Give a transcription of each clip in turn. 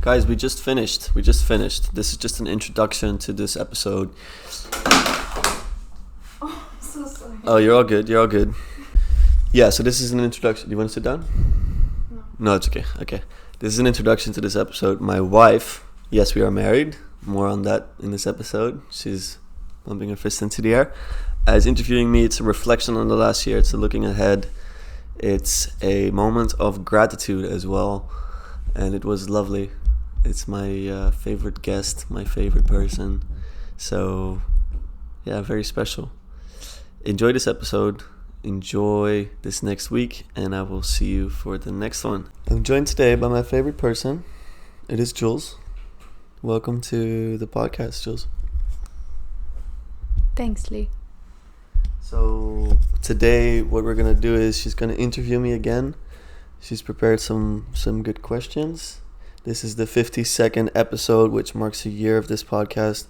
Guys, we just finished. This is just an introduction to this episode. Oh, I'm so sorry. Oh, you're all good. Yeah, so this is an introduction. Do you want to sit down? No. No, it's okay. Okay. This is an introduction to this episode. My wife, yes, we are married. More on that in this episode. She's pumping her fist into the air. Is interviewing me. It's a reflection on the last year. It's a looking ahead. It's a moment of gratitude as well. And it was lovely. It's my favorite guest, my favorite person. So, yeah, very special. Enjoy this episode. Enjoy this next week. And I will see you for the next one. I'm joined today by my favorite person. It is Jules. Welcome to the podcast, Jules. Thanks, Lee. So today what we're going to do is she's going to interview me again. She's prepared some good questions. This is the 52nd episode, which marks a year of this podcast.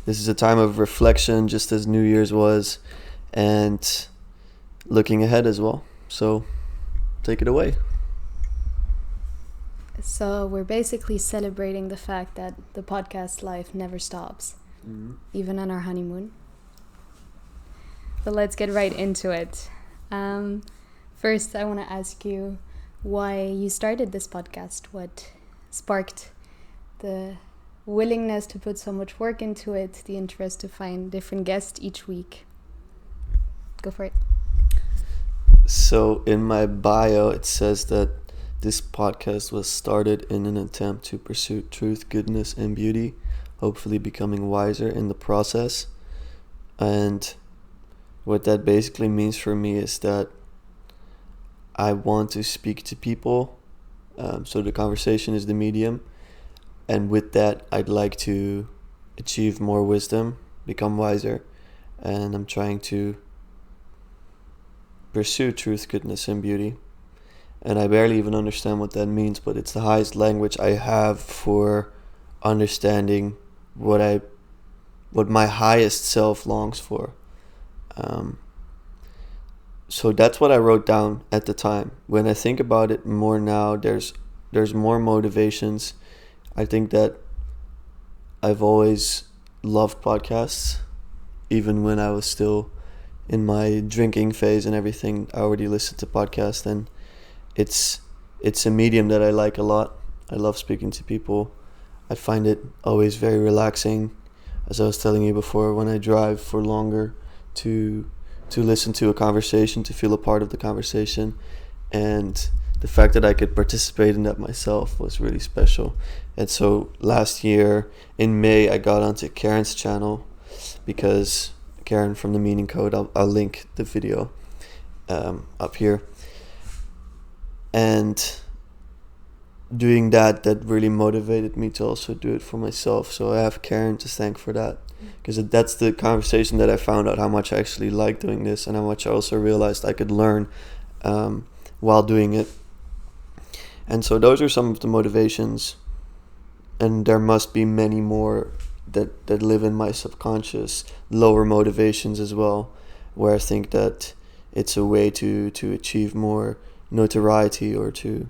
This is a time of reflection, just as New Year's was, and looking ahead as well. So take it away. So we're basically celebrating the fact that the podcast life never stops, even on our honeymoon. But let's get right into it. First, I want to ask you why you started this podcast. What sparked the willingness to put so much work into it, the interest to find different guests each week? Go for it. So in my bio, it says that this podcast was started in an attempt to pursue truth, goodness, and beauty, hopefully becoming wiser in the process. And what that basically means for me is that I want to speak to people. So the conversation is the medium. And with that, I'd like to achieve more wisdom, become wiser. And I'm trying to pursue truth, goodness, and beauty. And I barely even understand what that means, but it's the highest language I have for understanding what my highest self longs for. So that's what I wrote down at the time. When I think about it more now, there's more motivations. I think that I've always loved podcasts, even when I was still in my drinking phase and everything. I already listened to podcasts, and it's a medium that I like a lot. I love speaking to people. I find it always very relaxing, as I was telling you before, when I drive for longer, to listen to a conversation, to feel a part of the conversation. And the fact that I could participate in that myself was really special. And so last year in May, I got onto Karen's channel, because Karen from The Meaning Code, I'll link the video up here. And doing that really motivated me to also do it for myself. So I have Karen to thank for that, because that's the conversation that I found out how much I actually like doing this, and how much I also realized I could learn while doing it. And so those are some of the motivations, and there must be many more that live in my subconscious, lower motivations as well, where I think that it's a way to achieve more notoriety, or to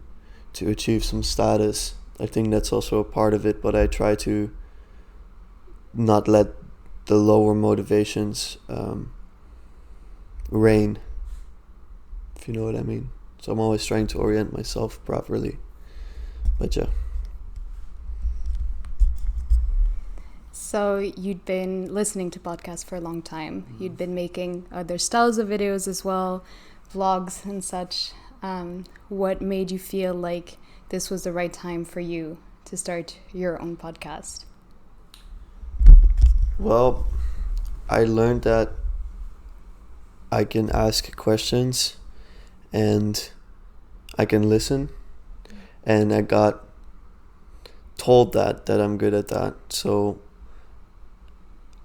achieve some status. I think that's also a part of it, but I try to not let the lower motivations reign, if you know what I mean. So I'm always trying to orient myself properly. But yeah. So you'd been listening to podcasts for a long time. You'd been making other styles of videos as well, vlogs and such. What made you feel like this was the right time for you to start your own podcast? Well, I learned that I can ask questions and I can listen, and I got told that I'm good at that. So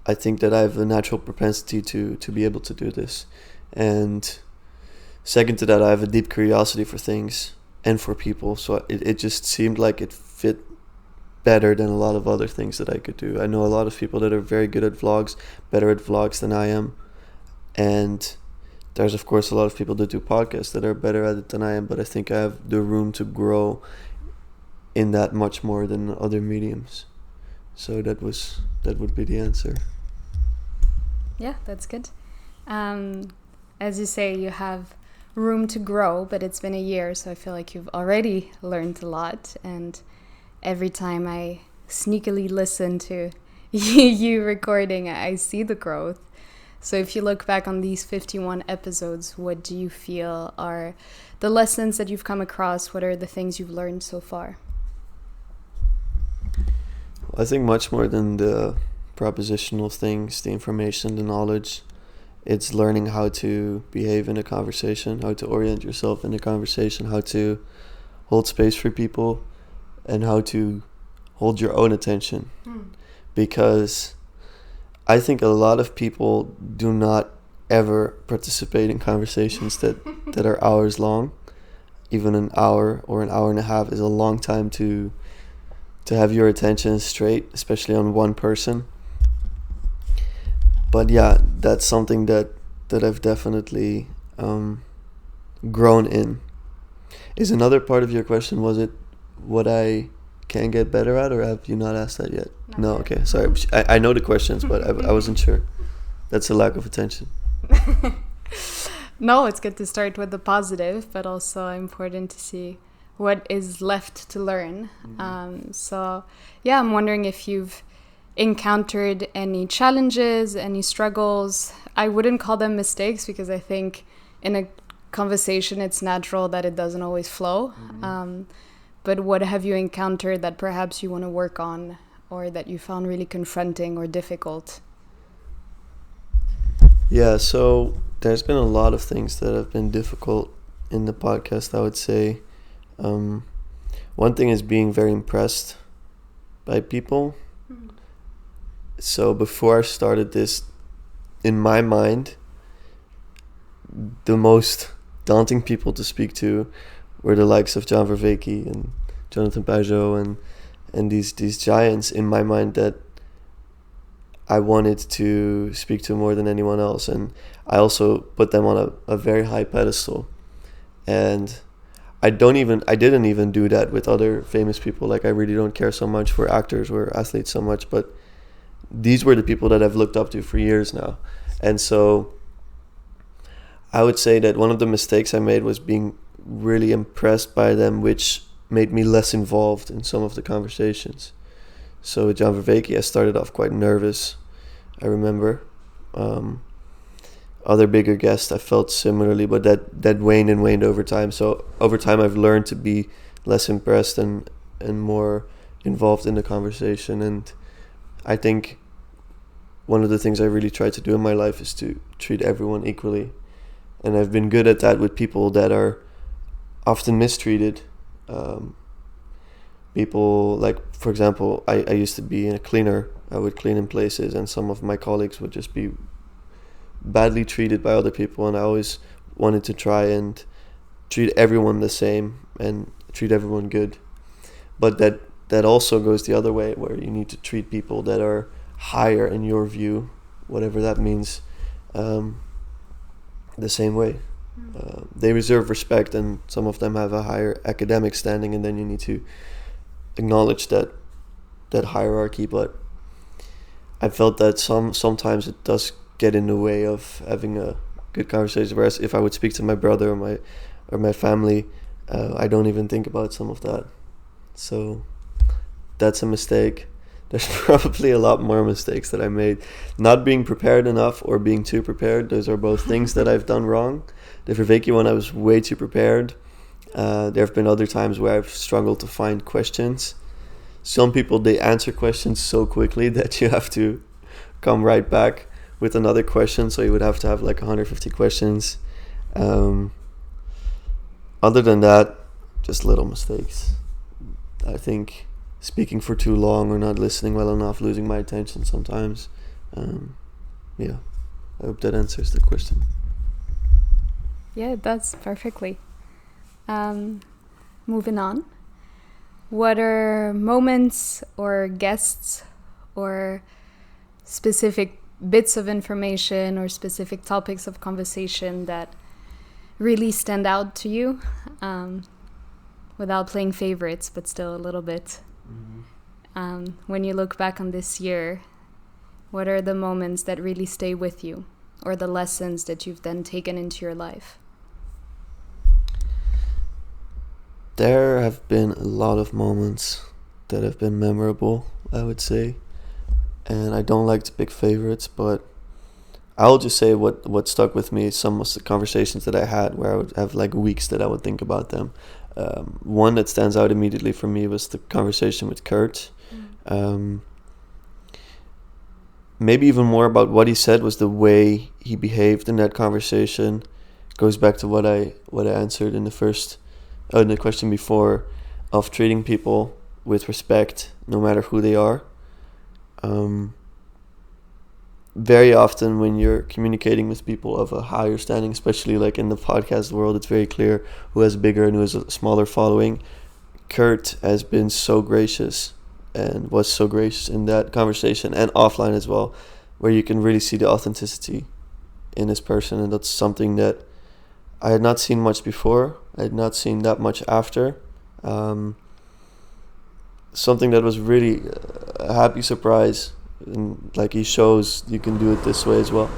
I think that I have a natural propensity to be able to do this. And second to that, I have a deep curiosity for things and for people. So it just seemed like it fit better than a lot of other things that I could do. I know a lot of people that are very good at vlogs, better at vlogs than I am. And there's, of course, a lot of people that do podcasts that are better at it than I am. But I think I have the room to grow in that much more than other mediums. So that would be the answer. Yeah, that's good. As you say, you have room to grow, but it's been a year, so I feel like you've already learned a lot. And every time I sneakily listen to you recording, I see the growth. So if you look back on these 51 episodes, what do you feel are the lessons that you've come across? What are the things you've learned so far? I think much more than the propositional things, the information, the knowledge, it's learning how to behave in a conversation, how to orient yourself in a conversation, how to hold space for people, and how to hold your own attention. Because I think a lot of people do not ever participate in conversations that are hours long. Even an hour or an hour and a half is a long time to have your attention straight, especially on one person. But yeah, that's something that I've definitely grown in. Is another part of your question, was it what I can get better at, or have you not asked that yet? No, okay, sorry. I know the questions, but I wasn't sure. That's a lack of attention. No, it's good to start with the positive, but also important to see what is left to learn. So yeah, I'm wondering if you've encountered any challenges, any struggles. I wouldn't call them mistakes, because I think in a conversation it's natural that it doesn't always flow. But what have you encountered that perhaps you want to work on, or that you found really confronting or difficult? Yeah, so there's been a lot of things that have been difficult in the podcast, I would say. One thing is being very impressed by people. So before I started this, in my mind, the most daunting people to speak to were the likes of John Vervaeke and Jonathan Pajot and these giants in my mind that I wanted to speak to more than anyone else. And I also put them on a very high pedestal. And I didn't even do that with other famous people. Like, I really don't care so much for actors or athletes so much, but these were the people that I've looked up to for years now. And so I would say that one of the mistakes I made was being really impressed by them, which made me less involved in some of the conversations. So with John Vervaeke, I started off quite nervous, I remember. Other bigger guests, I felt similarly, but that waned and waned over time. So over time, I've learned to be less impressed and more involved in the conversation. And I think one of the things I really try to do in my life is to treat everyone equally. And I've been good at that with people that are often mistreated. People like, for example, I used to be a cleaner. I would clean in places, and some of my colleagues would just be badly treated by other people, and I always wanted to try and treat everyone the same and treat everyone good. But that also goes the other way, where you need to treat people that are higher in your view, whatever that means, the same way. They deserve respect, and some of them have a higher academic standing, and then you need to acknowledge that hierarchy. But I felt that sometimes it does get in the way of having a good conversation. Whereas if I would speak to my brother or my family, I don't even think about some of that. So that's a mistake. There's probably a lot more mistakes that I made. Not being prepared enough or being too prepared. Those are both things that I've done wrong. The Vervaeke one, I was way too prepared. There have been other times where I've struggled to find questions. Some people, they answer questions so quickly that you have to come right back with another question. So you would have to have like 150 questions. Other than that, just little mistakes. I think speaking for too long or not listening well enough, losing my attention sometimes. Yeah, I hope that answers the question. Yeah, it does perfectly. Moving on. What are moments or guests or specific bits of information or specific topics of conversation that really stand out to you? without playing favorites, but still a little bit. When you look back on this year, what are the moments that really stay with you, or the lessons that you've then taken into your life? There have been a lot of moments that have been memorable, I would say. And I don't like to pick favorites, but I'll just say what stuck with me is some of the conversations that I had where I would have like weeks that I would think about them. One that stands out immediately for me was the conversation with Kurt. Maybe even more about what he said was the way he behaved in that conversation. Goes back to what I answered in the question before, of treating people with respect no matter who they are. Very often when you're communicating with people of a higher standing, especially like in the podcast world, it's very clear who has bigger and who has a smaller following. Kurt has been so gracious and was so gracious in that conversation and offline as well, where you can really see the authenticity in this person, and that's something that I had not seen much before. I had not seen that much after. Something that was really a happy surprise. And like he shows you can do it this way as well.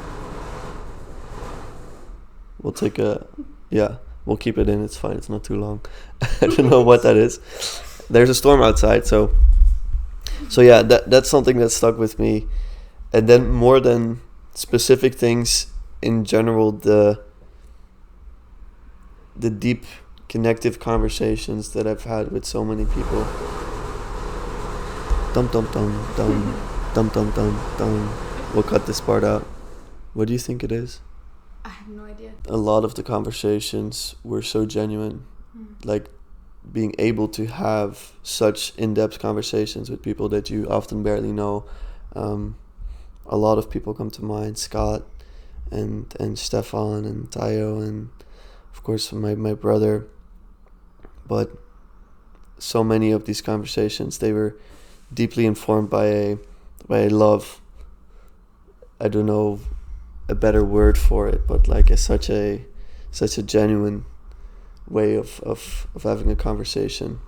We'll keep it in, it's fine, it's not too long. I don't know what that is. There's a storm outside, so yeah, that's something that stuck with me. And then more than specific things in general, the deep connective conversations that I've had with so many people. Dum dum dum dum. Dum dum dum dum. We'll cut this part out. What do you think it is? I have no idea. A lot of the conversations were so genuine. Like being able to have such in-depth conversations with people that you often barely know. A lot of people come to mind. Scott and Stefan and Tayo and of course my brother. But so many of these conversations, they were deeply informed by a love. I don't know a better word for it, but like such a genuine way of having a conversation.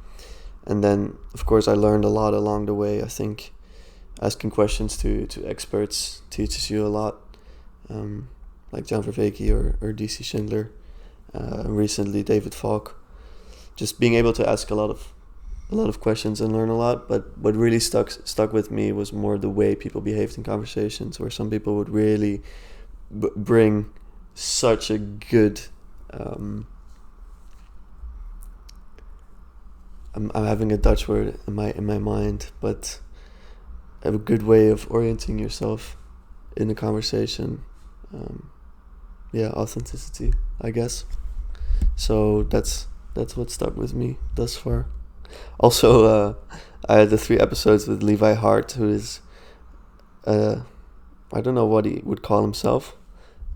And then of course I learned a lot along the way. I think asking questions to experts teaches you a lot, like John Vervaeke or DC Schindler, recently David Falk. Just being able to ask a lot of questions and learn a lot. But what really stuck with me was more the way people behaved in conversations, where some people would really bring such a good I'm having a Dutch word in my mind, but a good way of orienting yourself in a conversation. Authenticity, I guess. So that's what stuck with me thus far. Also, I had the 3 episodes with Levi Hart, who is, I don't know what he would call himself,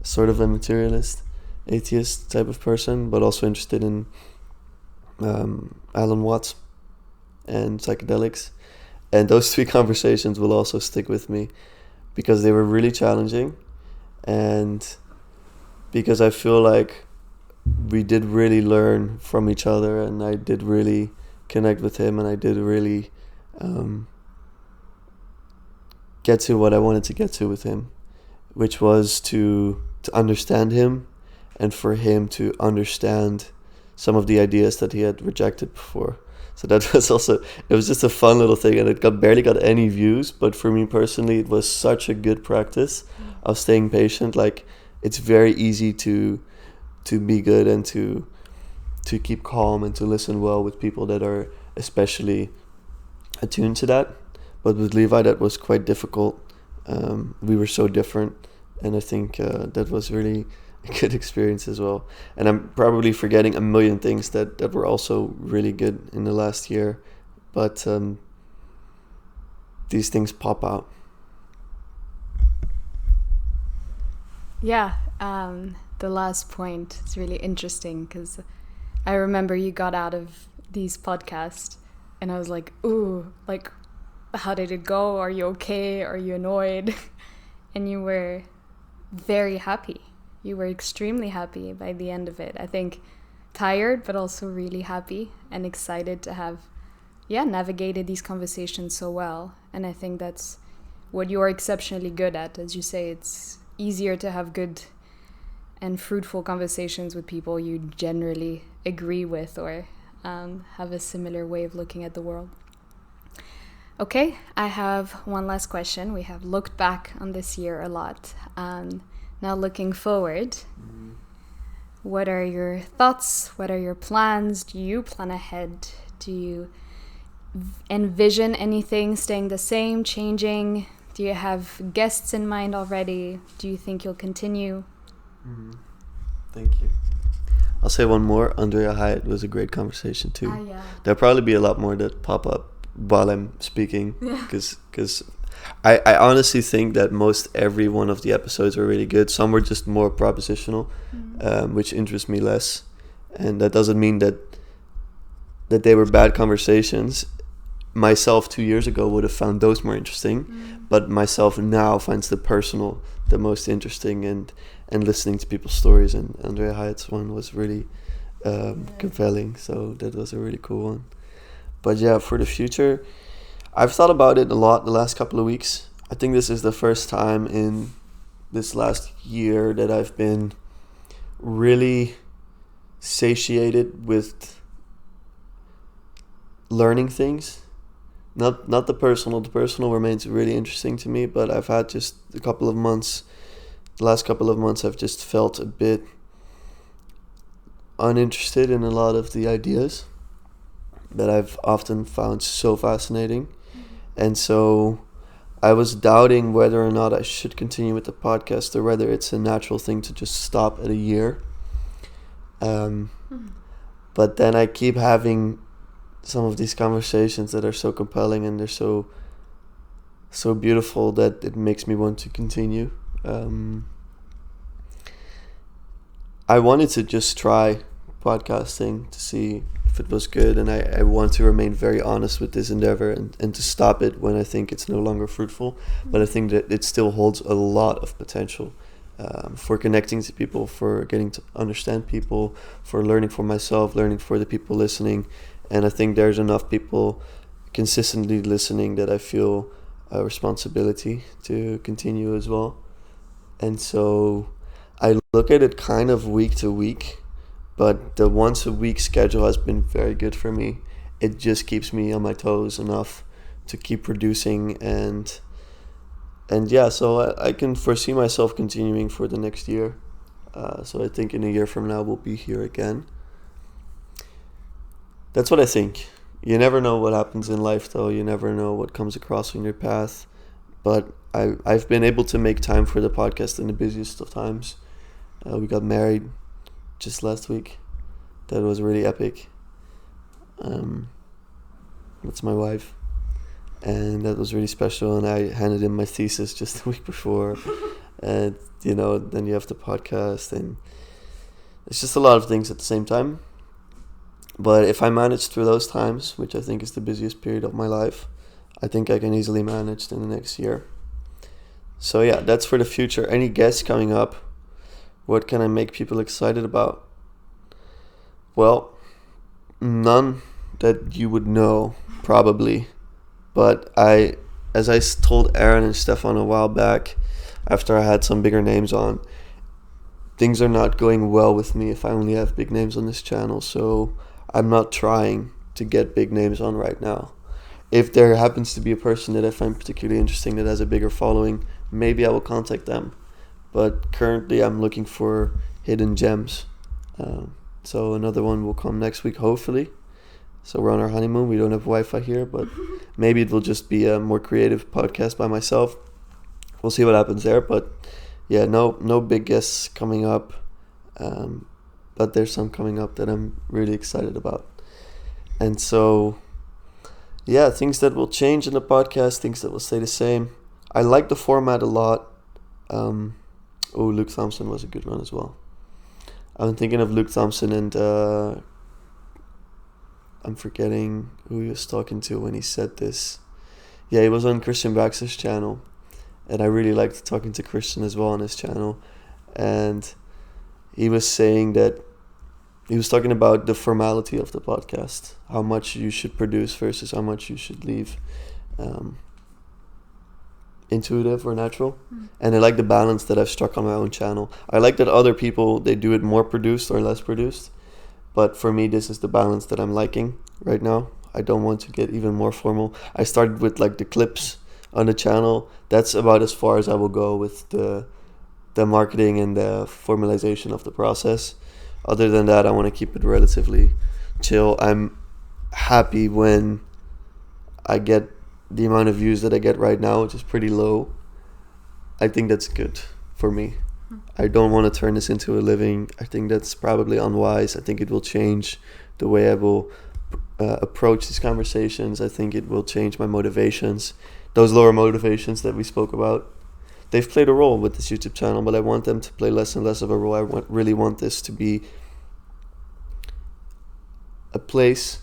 sort of a materialist, atheist type of person, but also interested in Alan Watts and psychedelics. And those 3 conversations will also stick with me because they were really challenging, and because I feel like we did really learn from each other, and I did really connect with him, and I did really get to what I wanted to get to with him, which was to understand him, and for him to understand some of the ideas that he had rejected before. So that was also, it was just a fun little thing, and it barely got any views, but for me personally it was such a good practice of staying patient. Like, it's very easy to be good and to keep calm and to listen well with people that are especially attuned to that. But with Levi, that was quite difficult. We were so different, and I think that was really a good experience as well. And I'm probably forgetting a million things that were also really good in the last year, but these things pop out. Yeah, the last point is really interesting because I remember you got out of these podcasts and I was like, ooh, like, how did it go? Are you okay? Are you annoyed? And you were very happy. You were extremely happy by the end of it. I think tired, but also really happy and excited to have, navigated these conversations so well. And I think that's what you're exceptionally good at. As you say, it's easier to have good and fruitful conversations with people you generally agree with or have a similar way of looking at the world. Okay, I have one last question. We have looked back on this year a lot. Now looking forward, what are your thoughts? What are your plans? Do you plan ahead? Do you envision anything staying the same, changing? Do you have guests in mind already? Do you think you'll continue? Thank you. I'll say one more. Andrea Hyatt was a great conversation too. Yeah. There'll probably be a lot more that pop up while I'm speaking, because I honestly think that most every one of the episodes were really good. Some were just more propositional, which interests me less, and that doesn't mean that they were bad conversations. Myself 2 years ago would have found those more interesting, but myself now finds the personal the most interesting, and listening to people's stories, and Andrea Hyatt's one was really compelling, so that was a really cool one. But yeah, for the future, I've thought about it a lot the last couple of weeks. I think this is the first time in this last year that I've been really satiated with learning things. Not the personal. The personal remains really interesting to me, but I've had just the last couple of months I've just felt a bit uninterested in a lot of the ideas that I've often found so fascinating. And so I was doubting whether or not I should continue with the podcast, or whether it's a natural thing to just stop at a year. But then I keep having some of these conversations that are so compelling, and they're so beautiful, that it makes me want to continue. I wanted to just try podcasting to see if it was good, and I want to remain very honest with this endeavor, and to stop it when I think it's no longer fruitful. But I think that it still holds a lot of potential for connecting to people, for getting to understand people, for learning for myself, learning for the people listening. And I think there's enough people consistently listening that I feel a responsibility to continue as well. And so I look at it kind of week to week, but the once a week schedule has been very good for me. It just keeps me on my toes enough to keep producing, and yeah, so I can foresee myself continuing for the next year. So I think in a year from now we'll be here again. That's what I think. You never know what happens in life, though. You never know what comes across in your path. But I've been able to make time for the podcast in the busiest of times. We got married just last week. That was really epic. That's my wife. And that was really special. And I handed in my thesis just a week before. And, then you have the podcast. And it's just a lot of things at the same time. But if I manage through those times, which I think is the busiest period of my life, I think I can easily manage in the next year. So yeah, that's for the future. Any guests coming up? What can I make people excited about? Well, none that you would know, probably. But as I told Aaron and Stefan a while back, after I had some bigger names on, things are not going well with me if I only have big names on this channel. So I'm not trying to get big names on right now. If there happens to be a person that I find particularly interesting that has a bigger following, maybe I will contact them. But currently I'm looking for hidden gems. So another one will come next week, hopefully. So we're on our honeymoon. We don't have Wi-Fi here, but maybe it will just be a more creative podcast by myself. We'll see what happens there. But yeah, no big guests coming up. But there's some coming up that I'm really excited about. And so, yeah, things that will change in the podcast, things that will stay the same. I like the format a lot. Luke Thompson was a good one as well. I'm thinking of Luke Thompson, and I'm forgetting who he was talking to when he said this. Yeah, he was on Christian Baxter's channel, and I really liked talking to Christian as well on his channel. And he was saying that he was talking about the formality of the podcast, how much you should produce versus how much you should leave intuitive or natural. And I like the balance that I've struck on my own channel. I like that other people, they do it more produced or less produced, but for me this is the balance that I'm liking right now. I don't want to get even more formal. I started with like the clips on the channel. That's about as far as I will go with the marketing and the formalization of the process. Other than that, I want to keep it relatively chill. I'm happy when I get the amount of views that I get right now, which is pretty low. I think that's good for me. I don't want to turn this into a living. I think that's probably unwise. I think it will change the way I will approach these conversations. I think it will change my motivations. Those lower motivations that we spoke about, they've played a role with this YouTube channel, but I want them to play less and less of a role. I really want this to be a place,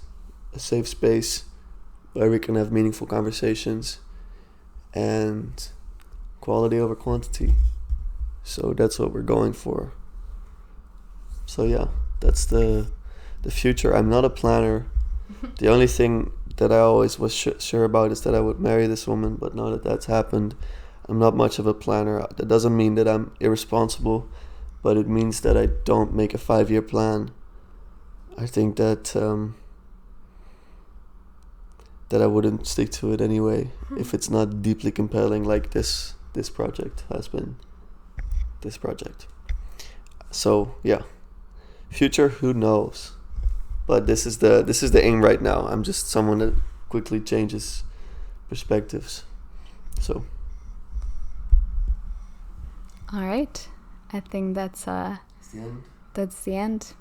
a safe space where we can have meaningful conversations and quality over quantity. So that's what we're going for. So yeah, that's the future. I'm not a planner. The only thing that I always was sure about is that I would marry this woman, but now that that's happened, I'm not much of a planner. That doesn't mean that I'm irresponsible, but it means that I don't make a 5-year plan. I think that that I wouldn't stick to it anyway if it's not deeply compelling like this project has been. This project. So yeah, future, who knows? But this is the aim right now. I'm just someone that quickly changes perspectives. So. All right, I think that's the end. That's the end.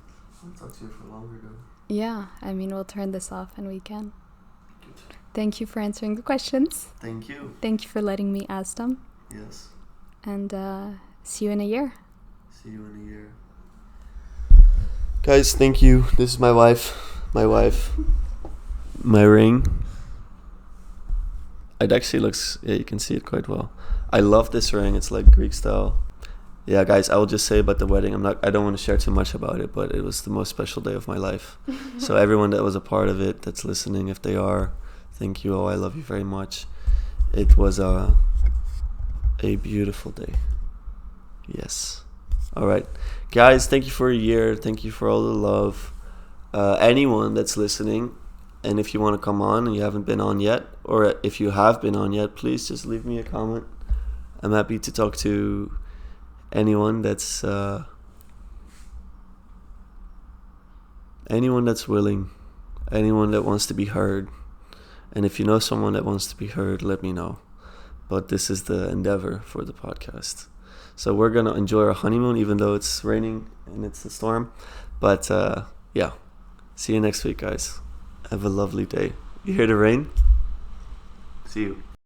I'll talk to you for longer though. Yeah, I mean, we'll turn this off and we can. Good. Thank you for answering the questions. Thank you. Thank you for letting me ask them. Yes. And see you in a year. See you in a year. Guys, thank you. This is my wife. My ring. It actually looks, yeah, you can see it quite well. I love this ring. It's like Greek style. Yeah, guys, I will just say about the wedding. I don't want to share too much about it, but it was the most special day of my life. So everyone that was a part of it, that's listening, if they are, thank you all. I love you very much. It was a beautiful day. Yes. All right, guys, thank you for a year. Thank you for all the love. Anyone that's listening, and if you want to come on and you haven't been on yet, or if you have been on yet, please just leave me a comment. I'm happy to talk to anyone that's willing, anyone that wants to be heard. And if you know someone that wants to be heard, let me know. But this is the endeavor for the podcast. So we're going to enjoy our honeymoon, even though it's raining and it's a storm. But yeah, see you next week, guys. Have a lovely day. You hear the rain? See you.